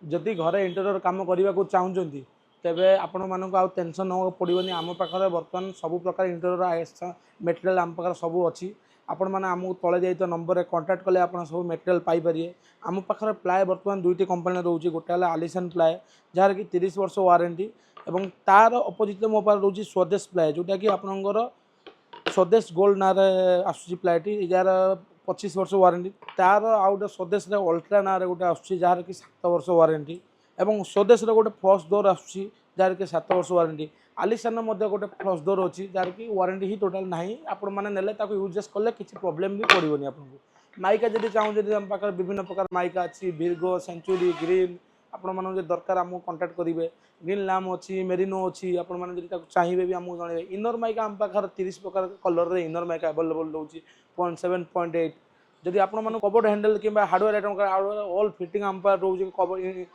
जदि घरे इंटेरियर काम करने को चाहूँगी तेबे आपण मानक आउ टेंशन न पड़ोनी आम पाखे बर्तमान सब प्रकार इंटेरियर मटेरियल आम पाखे सब अच्छी आपण मैंने आमको तले जाइए नंबर कांटेक्ट कले आप सब मटेरियल पाइपर आम पाखे प्लाए बर्तमान दुईटी कंपनी रोचे गोटे आलिसान प्लाए जार कि 30 वर्ष वारंटी एवं तार अपोजिट मो पास रोचे स्वदेश प्लाए जोटा कि आपणकर स्वदेश गोल्ड ना आसूसी प्लाएटी जार 25 वर्ष वारंटी तार आउ गोटे स्वदेश अल्ट्रा ना गोटे आसूसी जार कि 7 वर्ष वारंटी एवं स्वदेश गोटे फर्स्ट डोर आसूसी जार कि 7 वर्ष वारंटी आलिसान गोटे फर्स्ट डोर अच्छी जार कि वारंटी ही टोटाल ना आपण मैंने नेले यूजेस कले किसी प्रोब्लेम भी पड़ोनी आपको माइका जब चाहूँ आम पाखे विभिन्न प्रकार माइका अच्छी भिर्गो सेंचुरी ग्रीन आपण मैंने कंटाक्ट आमको कंटाक्ट करेंगे ग्रीन लैम अच्छी मेरिनो अच्छी आपण मैंने चाहिए भी आमको जन इनर माइका आम पाखे 30 प्रकार कलर इनर माइका अवेलेबल रोचे 0.7 0.8 जदि आपण कबर्ड हैंडल कि हार्डवेयर आइटम ऑल फिटिंग आम पाखे रोचे